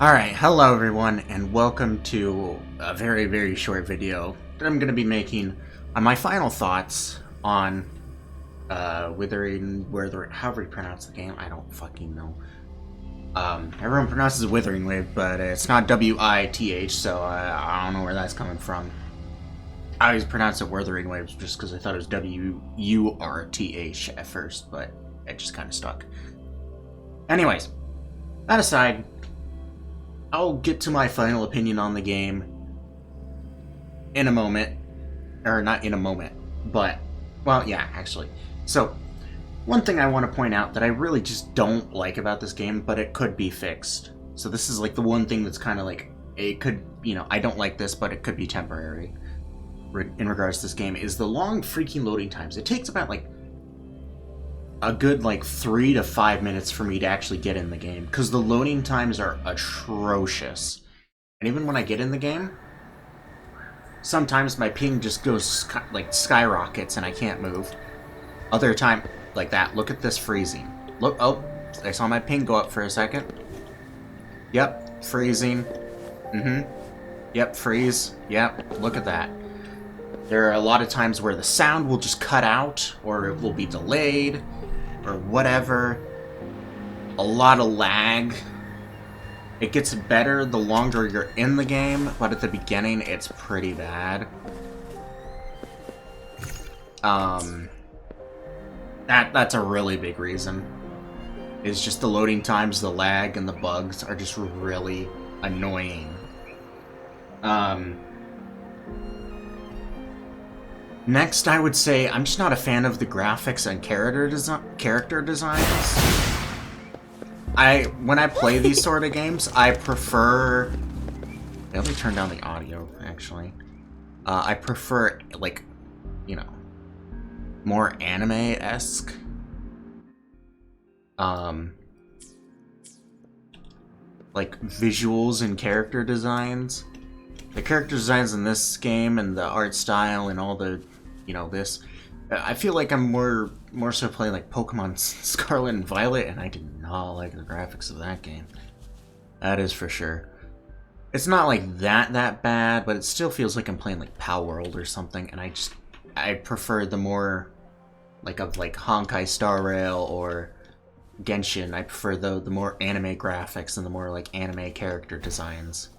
Alright, hello everyone, and welcome to a very short video that I'm going to be making on my final thoughts on Wuthering, however you pronounce the game, I don't fucking know. Everyone pronounces it Wuthering Wave, but it's not W-I-T-H, so I don't know where that's coming from. I always pronounce it Wuthering Waves just because I thought it was W-U-R-T-H at first, but it just kind of stuck. Anyways, that aside, I'll get to my final opinion on the game in a moment. Or not in a moment, but, well, yeah, actually. So, one thing I want to point out that I really just don't like about this game, but it could be fixed. So this is like the one thing that's kind of like, it could, I don't like this, but it could be temporary in regards to this game, is the long freaking loading times. It takes about like a good 3 to 5 minutes for me to actually get in the game, because the loading times are atrocious. And even when I get in the game, sometimes my ping just goes skyrockets and I can't move. Other time like that, look at this freezing. Look, oh, I saw my ping go up for a second. Yep, freezing. Yep, freeze. Yep, look at that. There are a lot of times where the sound will just cut out, or it will be delayed, or whatever. A lot of lag. It gets better the longer you're in the game, but at the beginning it's pretty bad. That's a really big reason. It's just the loading times, the lag, and the bugs are just really annoying. Next, I would say I'm just not a fan of the graphics and character designs. When I play these sort of games, I prefer... Let me turn down the audio, actually. I prefer, more anime-esque. Visuals and character designs. The character designs in this game and the art style and all the, this. I feel like I'm more so playing like Pokemon Scarlet and Violet, and I did not like the graphics of that game. That is for sure. It's not like that bad, but it still feels like I'm playing like Power World or something, and I prefer the more of Honkai Star Rail or Genshin. I prefer the more anime graphics and the more anime character designs.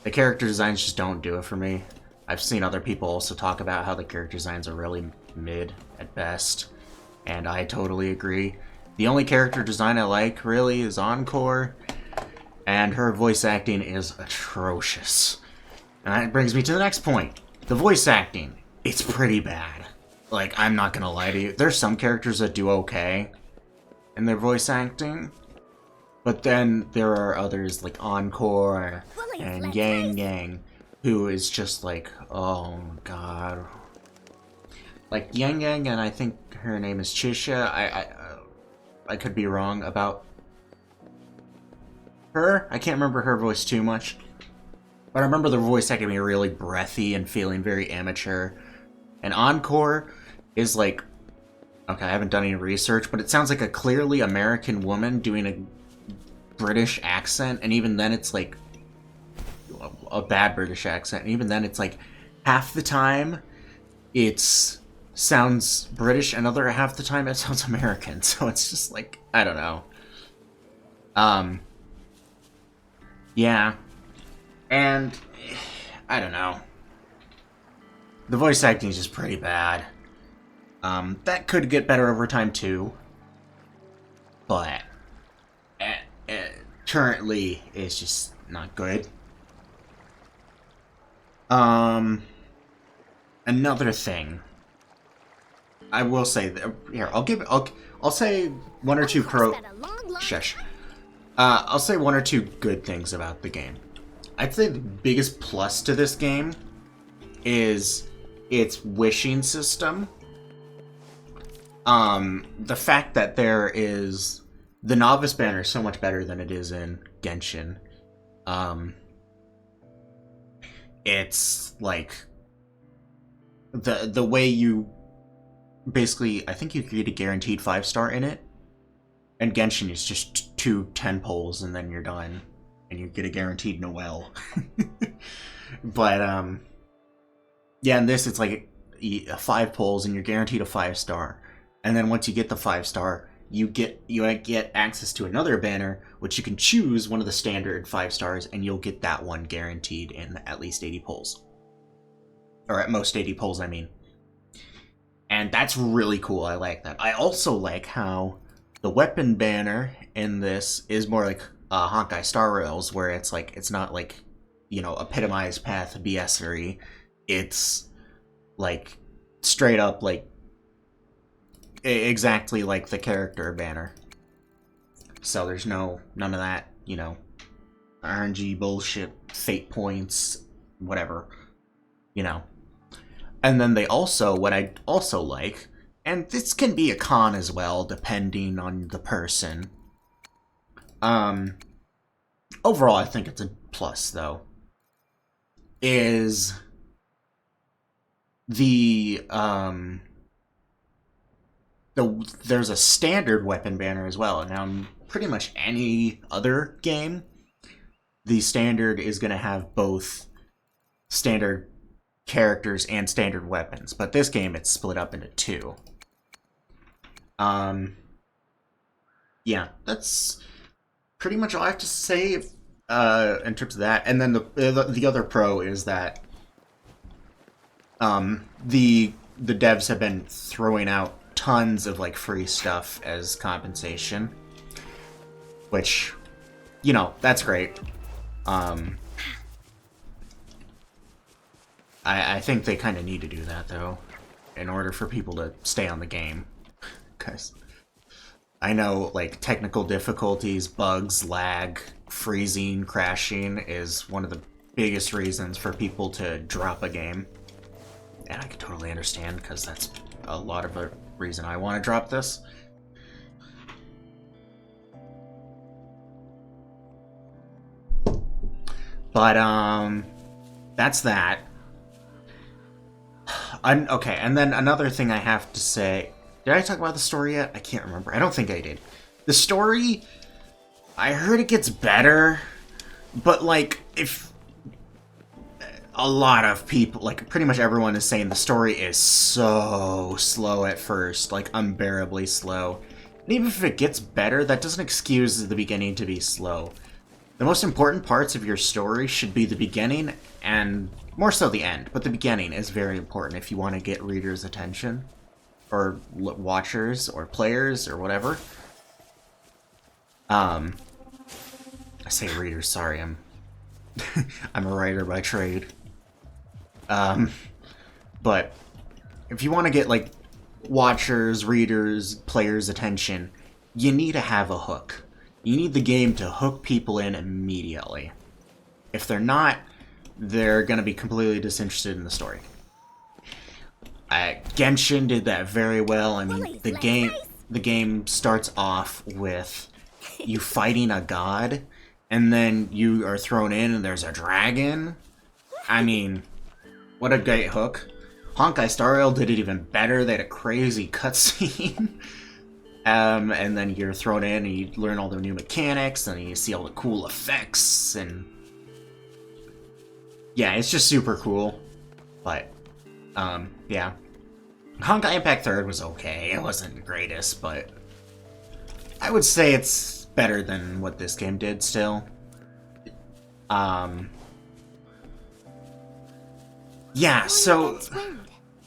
The character designs just don't do it for me. I've seen other people also talk about how the character designs are really mid at best, and I totally agree. The only character design I like, really, is Encore, and her voice acting is atrocious. And that brings me to the next point. The voice acting. It's pretty bad. I'm not gonna lie to you. There's some characters that do okay in their voice acting, but then there are others like Encore and Yang, who is just oh god. Yang, and I think her name is Chisha. I could be wrong about her. I can't remember her voice too much, but I remember the voice acting being really breathy and feeling very amateur. And Encore is okay, I haven't done any research, but it sounds like a clearly American woman doing a British accent, and even then it's a bad British accent, and even then it's half the time it sounds British, and other half the time it sounds American, so it's just I don't know. Yeah. And I don't know. The voice acting is just pretty bad. That could get better over time too, but currently it's just not good. Another thing I will say that here, I'll say one or two I'll say one or two good things about the game. I'd say the biggest plus to this game is its wishing system. The fact that there is the novice banner is so much better than it is in Genshin. It's the way you basically, I think you get a guaranteed 5-star in it, and Genshin is just 2 10 poles and then you're done. and you get a guaranteed Noel. But yeah, in this it's like 5 pulls, and you're guaranteed a 5-star. And then once you get the 5-star, you get access to another banner, which you can choose one of the standard 5-stars, and you'll get that one guaranteed in at least 80 pulls, or at most 80 pulls, I mean. And that's really cool. I like that. I also like how the weapon banner in this is more like Honkai Star Rails, where it's like, it's not like, you know, epitomized path BS-ery. It's like straight up like exactly like the character banner. So there's none of that, you know, RNG bullshit, fate points, whatever, you know. And then they also, what I also like, and this can be a con as well, depending on the person. Overall, I think it's a plus, though. Is there's a standard weapon banner as well. Now, in pretty much any other game, the standard is going to have both standard characters and standard weapons, but this game it's split up into 2. Yeah, that's pretty much all I have to say in terms of that. And then the other pro is that the devs have been throwing out tons of like free stuff as compensation, which, you know, that's great. I think they kind of need to do that, though, in order for people to stay on the game. Because I know, like, technical difficulties, bugs, lag, freezing, crashing is one of the biggest reasons for people to drop a game. And I can totally understand, because that's a lot of a reason I want to drop this. But, that's that. Okay, and then another thing I have to say... Did I talk about the story yet? I can't remember. I don't think I did. The story... I heard it gets better, but, like, if... A lot of people, like, pretty much everyone is saying the story is so slow at first, like, unbearably slow. And even if it gets better, that doesn't excuse the beginning to be slow. The most important parts of your story should be the beginning and... more so the end, but the beginning is very important if you want to get readers' attention, or watchers, or players, or whatever. I say readers, sorry, I'm I'm a writer by trade. But if you want to get, like, watchers, readers, players' attention, you need to have a hook. You need the game to hook people in immediately. If they're not, they're going to be completely disinterested in the story. Genshin did that very well. I mean, the game starts off with you fighting a god, and then you are thrown in and there's a dragon. I mean, what a great hook. Honkai Star Rail did it even better. They had a crazy cutscene. And then you're thrown in and you learn all the new mechanics, and you see all the cool effects, and yeah, it's just super cool. But, yeah. Honkai Impact 3rd was okay. It wasn't the greatest, but I would say it's better than what this game did still. Yeah, so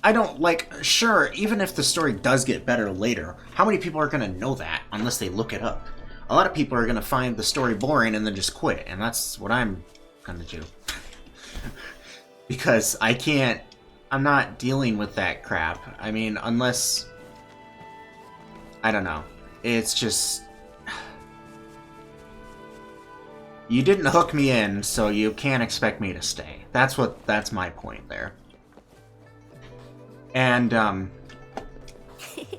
I don't, like, sure, even if the story does get better later, how many people are going to know that unless they look it up? A lot of people are going to find the story boring and then just quit, and that's what I'm going to do. Because I'm not dealing with that crap. I mean, unless, I don't know. It's just, you didn't hook me in, so you can't expect me to stay. That's my point there. And,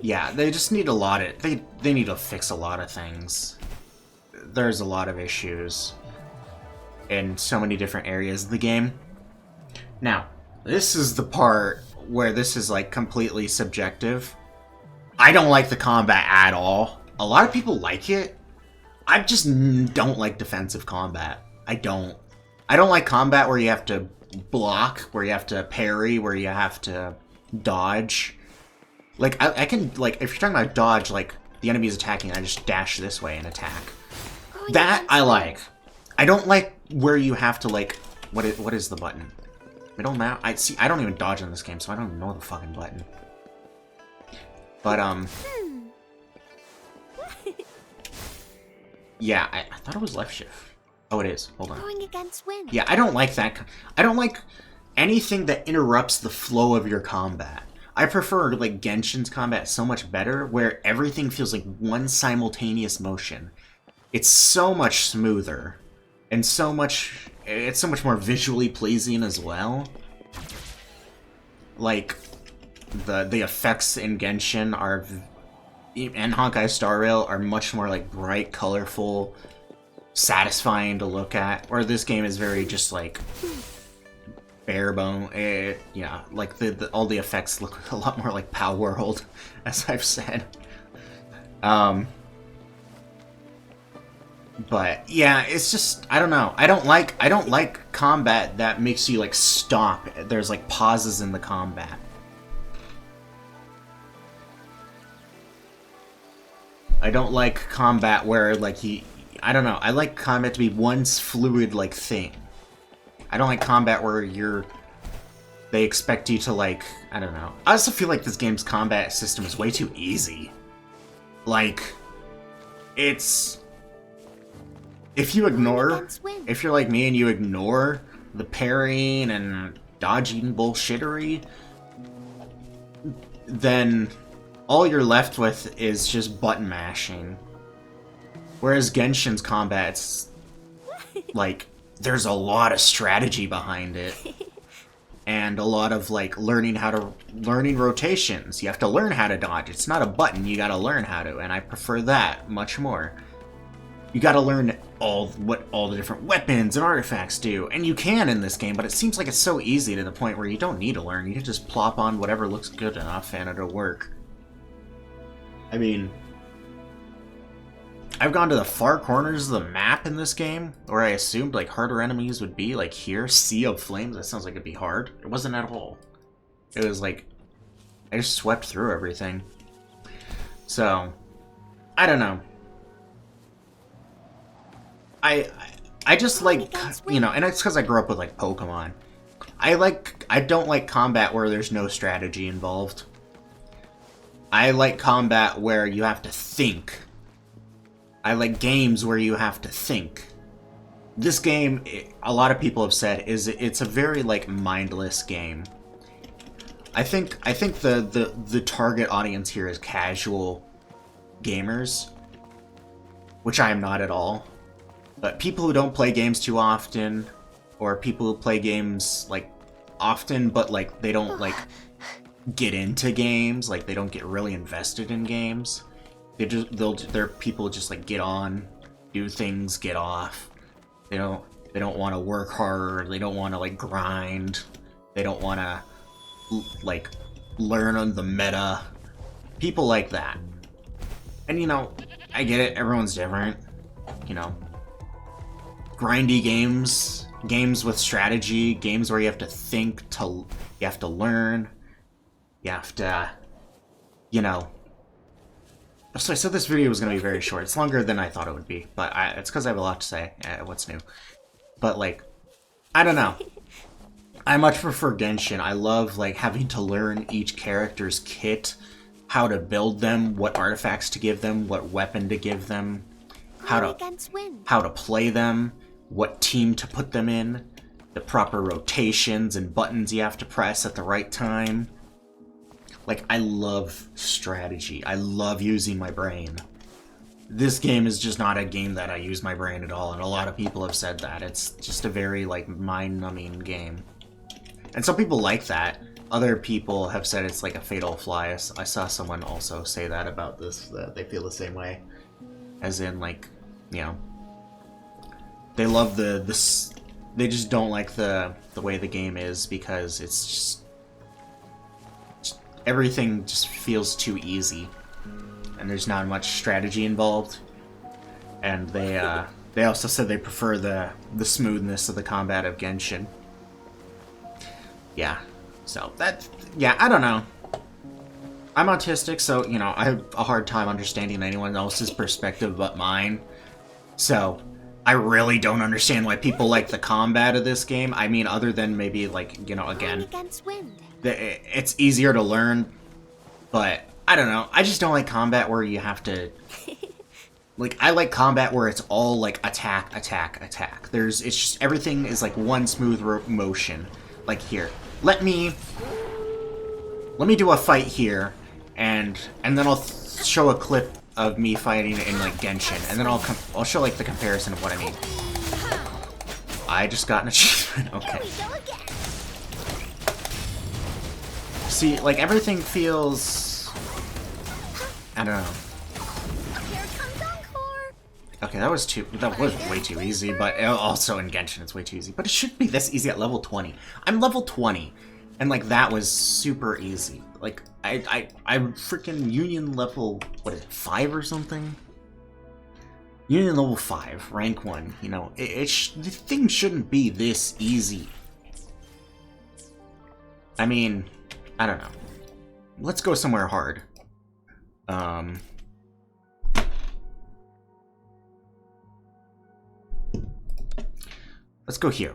yeah, they just need they need to fix a lot of things. There's a lot of issues in so many different areas of the game. Now, this is the part where this is, like, completely subjective. I don't like the combat at all. A lot of people like it. I just don't like defensive combat. I don't. I don't like combat where you have to block, where you have to parry, where you have to dodge. Like, I can, like, if you're talking about dodge, like, the enemy is attacking, I just dash this way and attack. That I like. I don't like where you have to, like, what is the button? Middle mouse? I don't even dodge in this game, so I don't even know the fucking button. But, yeah, I thought it was left shift. Oh, it is. Hold on. Going against wind. Yeah, I don't like that. I don't like anything that interrupts the flow of your combat. I prefer, like, Genshin's combat so much better, where everything feels like one simultaneous motion. It's so much smoother, and it's so much more visually pleasing as well. Like, the effects in Genshin are, and Honkai Star Rail are much more, like, bright, colorful, satisfying to look at, where this game is very just, like, bare bone. Yeah, like, all the effects look a lot more like Pow World, as I've said. But yeah, it's just, I don't know. I don't like combat that makes you, like, stop. There's, like, pauses in the combat. I don't like combat where, like, I don't know. I like combat to be one fluid, like, thing. I don't like combat where they expect you to, like, I don't know. I also feel like this game's combat system is way too easy. Like, it's... If you're like me and you ignore the parrying and dodging bullshittery, then all you're left with is just button mashing. Whereas Genshin's combat, it's like, there's a lot of strategy behind it. And a lot of, like, learning rotations. You have to learn how to dodge. It's not a button, you gotta learn how to, and I prefer that much more. You gotta learn what all the different weapons and artifacts do, and you can in this game, but it seems like it's so easy to the point where you don't need to learn. You can just plop on whatever looks good enough and it'll work. I mean, I've gone to the far corners of the map in this game, where I assumed, like, harder enemies would be, like here, Sea of Flames. That sounds like it'd be hard. It wasn't at all. It was like, I just swept through everything. So, I don't know. I just like, you know, and it's because I grew up with, like, Pokemon. I don't like combat where there's no strategy involved. I like combat where you have to think. I like games where you have to think. This game, a lot of people have said, it's a very, like, mindless game. I think the target audience here is casual gamers, which I am not at all. But people who don't play games too often, or people who play games, like, often, but, like, they don't, like, get into games, like, they don't get really invested in games. They're people just, like, get on, do things, get off. They don't want to work harder. They don't want to, like, grind. They don't want to, like, learn on the meta. People like that. And, you know, I get it. Everyone's different. You know, grindy games with strategy, games where you have to think, you have to learn, you have to, you know. So I said this video was going to be very short. It's longer than I thought it would be, but it's because I have a lot to say. What's new? But, like, I don't know. I much prefer Genshin. I love, like, having to learn each character's kit, how to build them, what artifacts to give them, what weapon to give them, how to play them, what team to put them in, the proper rotations and buttons you have to press at the right time. Like, I love strategy. I love using my brain. This game is just not a game that I use my brain at all, and a lot of people have said that. It's just a very, like, mind-numbing game. And some people like that. Other people have said it's like a fatal flaw. I saw someone also say that about this, that they feel the same way. As in, like, you know, they love they just don't like the way the game is because it's just everything just feels too easy, and there's not much strategy involved, and they They also said they prefer the smoothness of the combat of Genshin. Yeah. So, yeah, I don't know. I'm autistic, so, you know, I have a hard time understanding anyone else's perspective but mine. So, I really don't understand why people like the combat of this game. I mean, other than maybe, like, you know, again, it's easier to learn, but I don't know. I just don't like combat where you have to... Like, I like combat where it's all, like, attack, attack, attack. It's just, everything is, like, one smooth motion. Like, here. Let me do a fight here, and then I'll show a clip of me fighting in, like, Genshin, and then I'll show, like, the comparison of what I mean. I just got an achievement. Okay. See, like, everything feels... I don't know. Okay, that was way too easy, but also in Genshin it's way too easy. But it shouldn't be this easy at level 20. I'm level 20, and like that was super easy. Like I'm freaking Union level, what is it, 5 or something? Union level 5, rank 1. You know, the thing shouldn't be this easy. I mean, I don't know. Let's go somewhere hard. Let's go here.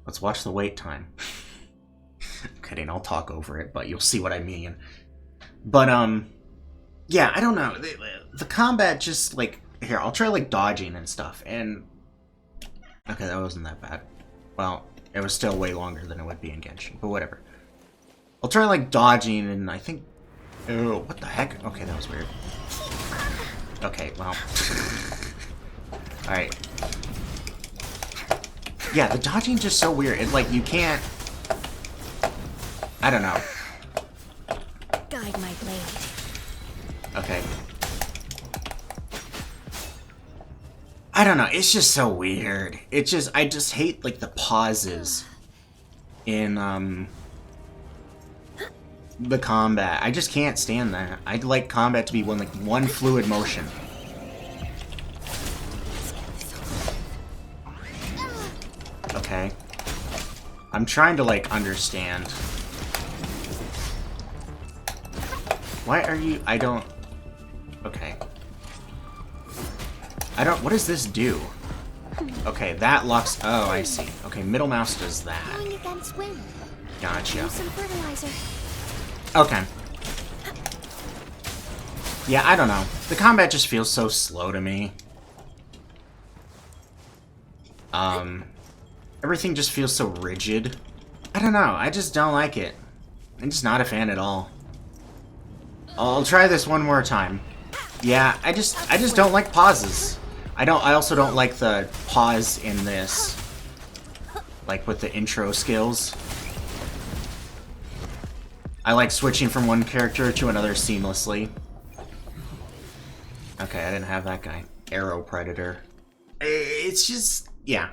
Let's watch the wait time. I'm kidding, I'll talk over it, but you'll see what I mean. But, yeah, I don't know. The combat just, like... Here, I'll try, like, dodging and stuff, and... Okay, that wasn't that bad. Well, it was still way longer than it would be in Genshin, but whatever. I'll try, like, dodging, and I think... Oh, what the heck? Okay, that was weird. Okay, well... Alright. Yeah, the dodging's just so weird. It's like, you can't... I don't know. Guide my blade. Okay. I don't know, it's just so weird. I just hate, like, the pauses in, the combat. I just can't stand that. I'd like combat to be one fluid motion. Okay. I'm trying to, like, understand. Why are you... I don't... Okay. What does this do? Okay, that locks... Oh, I see. Okay, middle mouse does that. Gotcha. Okay. Yeah, I don't know. The combat just feels so slow to me. Everything just feels so rigid. I don't know, I just don't like it. I'm just not a fan at all. I'll try this one more time. Yeah, I just don't like pauses. I also don't like the pause in this. Like with the intro skills. I like switching from one character to another seamlessly. Okay, I didn't have that guy. Arrow Predator. It's just... yeah.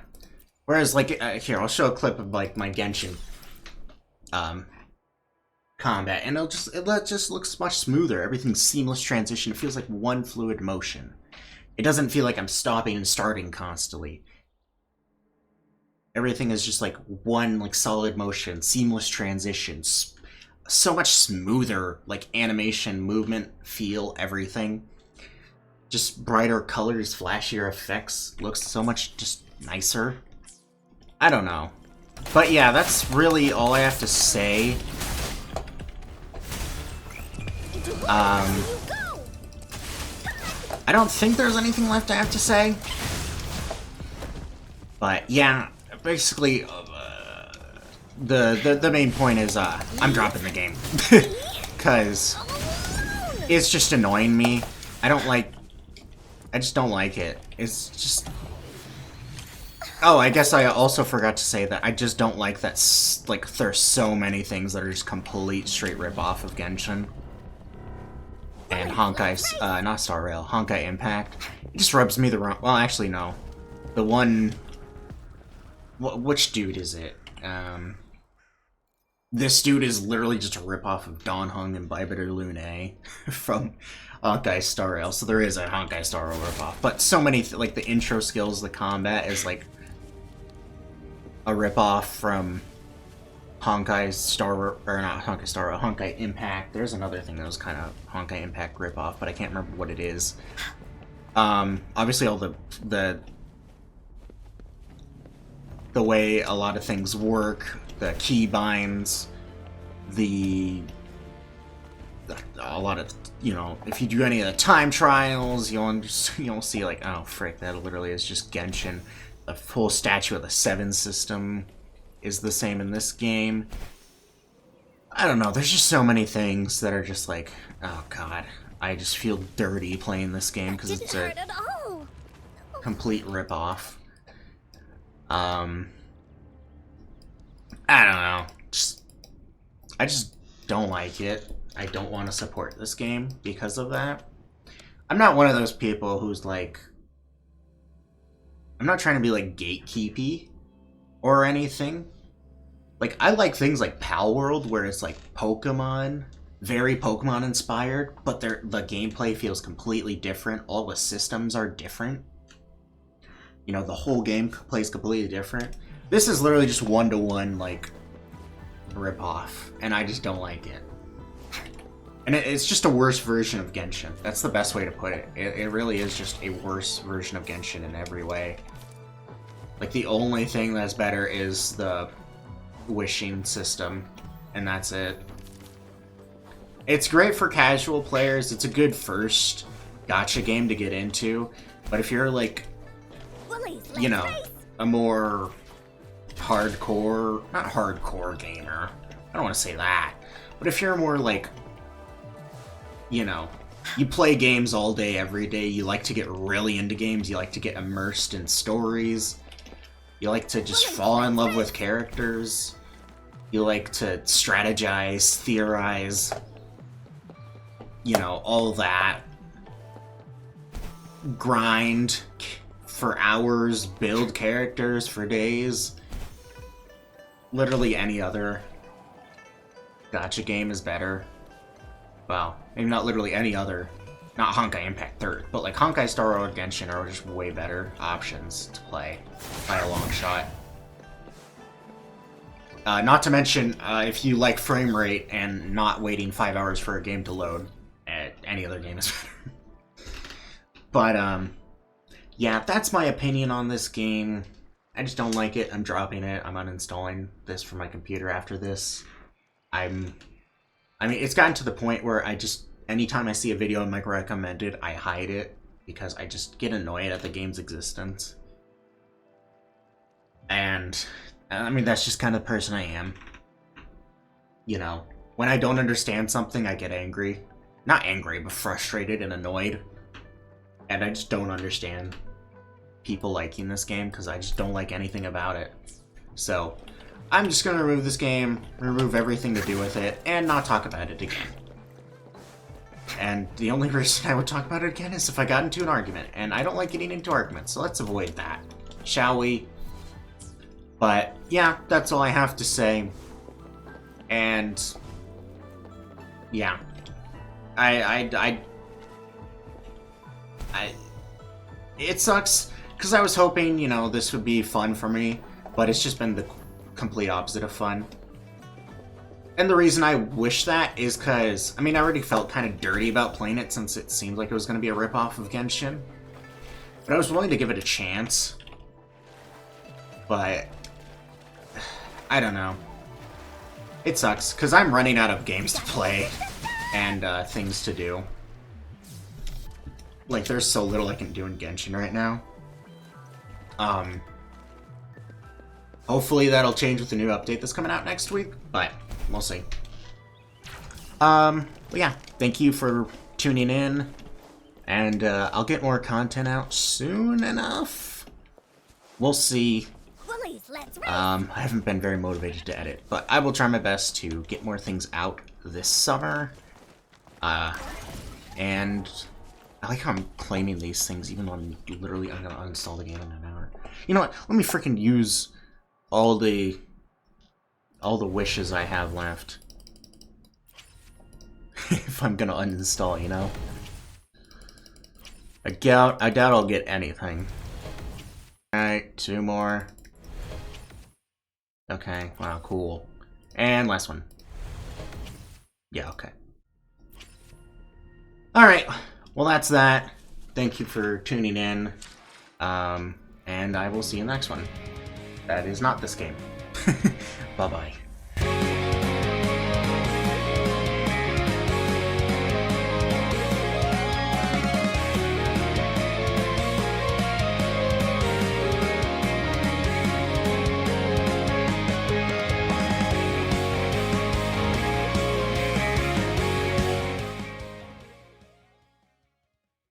Whereas, like, here, I'll show a clip of, like, my Genshin, combat, and it just looks much smoother. Everything's seamless transition. It feels like one fluid motion. It doesn't feel like I'm stopping and starting constantly. Everything is just, like, one, like, solid motion, seamless transitions. So much smoother, like, animation, movement, feel, everything. Just brighter colors, flashier effects. Looks so much just nicer. I don't know. But yeah, that's really all I have to say. I don't think there's anything left I have to say. But yeah, basically, the main point is, I'm dropping the game. Because it's just annoying me. I just don't like it. It's just... Oh, I guess I also forgot to say that I just don't like that, like, there's so many things that are just complete straight rip-off of Genshin. And Honkai's, not Star Rail, Honkai Impact. It just rubs me the wrong... Well, actually, no. The one... Which dude is it? This dude is literally just a rip-off of Dawn Hung and Baibider Lune from Honkai Star Rail, so there is a Honkai Star Rail ripoff. But so many, like the intro skills, the combat is like a ripoff from Honkai Star, or not Honkai Star Rail, Honkai Impact. There's another thing that was kind of Honkai Impact ripoff, but I can't remember what it is. Obviously all the way a lot of things work, the keybinds, a lot of, you know, if you do any of the time trials, you'll see like, oh frick, that literally is just Genshin. The full Statue of the Seven system is the same in this game. I don't know, there's just so many things that are just like, oh god, I just feel dirty playing this game because it's a complete ripoff. I don't know, I just don't like it. I don't want to support this game because of that. I'm not one of those people who's like, I'm not trying to be like gatekeepy or anything. Like, I like things like Pal World where it's like Pokemon, very Pokemon inspired, but the gameplay feels completely different. All the systems are different. You know, the whole game plays completely different. This is literally just one-to-one, like, rip-off, and I just don't like it. And it's just a worse version of Genshin. That's the best way to put it. It really is just a worse version of Genshin in every way. Like, the only thing that's better is the wishing system, and that's it. It's great for casual players. It's a good first gacha game to get into. But if you're, like, you know, a more hardcore, not hardcore gamer, I don't want to say that, but if you're more, like, you know, you play games all day, every day, you like to get really into games, you like to get immersed in stories, you like to just fall in love with characters, you like to strategize, theorize, you know, all that. Grind for hours, build characters for days. Literally any other gacha game is better. Well, maybe not literally any other, not Honkai Impact 3rd, but like Honkai Star Rail and Genshin are just way better options to play by a long shot. Not to mention, if you like frame rate and not waiting 5 hours for a game to load, any other game is better. But, yeah, that's my opinion on this game. I just don't like it. I'm dropping it. I'm uninstalling this from my computer after this. I mean, it's gotten to the point where I just, anytime I see a video in my recommended, I hide it because I just get annoyed at the game's existence. And, I mean, that's just kind of the person I am. You know, when I don't understand something, I get angry. Not angry, but frustrated and annoyed. And I just don't understand people liking this game because I just don't like anything about it. So, I'm just going to remove this game, remove everything to do with it, and not talk about it again. And the only reason I would talk about it again is if I got into an argument, and I don't like getting into arguments, so let's avoid that. Shall we? But, yeah, that's all I have to say. And, yeah. It sucks, because I was hoping, you know, this would be fun for me, but it's just been the complete opposite of fun. And the reason I wish that is because, I mean, I already felt kind of dirty about playing it since it seemed like it was going to be a ripoff of Genshin. But I was willing to give it a chance. But, I don't know. It sucks, because I'm running out of games to play and things to do. Like, there's so little I can do in Genshin right now. Hopefully that'll change with the new update that's coming out next week, but we'll see. But yeah, thank you for tuning in, and I'll get more content out soon enough. We'll see. I haven't been very motivated to edit, but I will try my best to get more things out this summer. And I like how I'm claiming these things, even though I'm literally gonna uninstall the game in an hour. You know what? Let me freaking use all the wishes I have left. If I'm gonna uninstall, you know? I doubt I'll get anything. Alright, 2 more. Okay, wow, cool. And last one. Yeah, okay. Alright, well that's that. Thank you for tuning in. And I will see you in the next one. That is not this game. Bye-bye.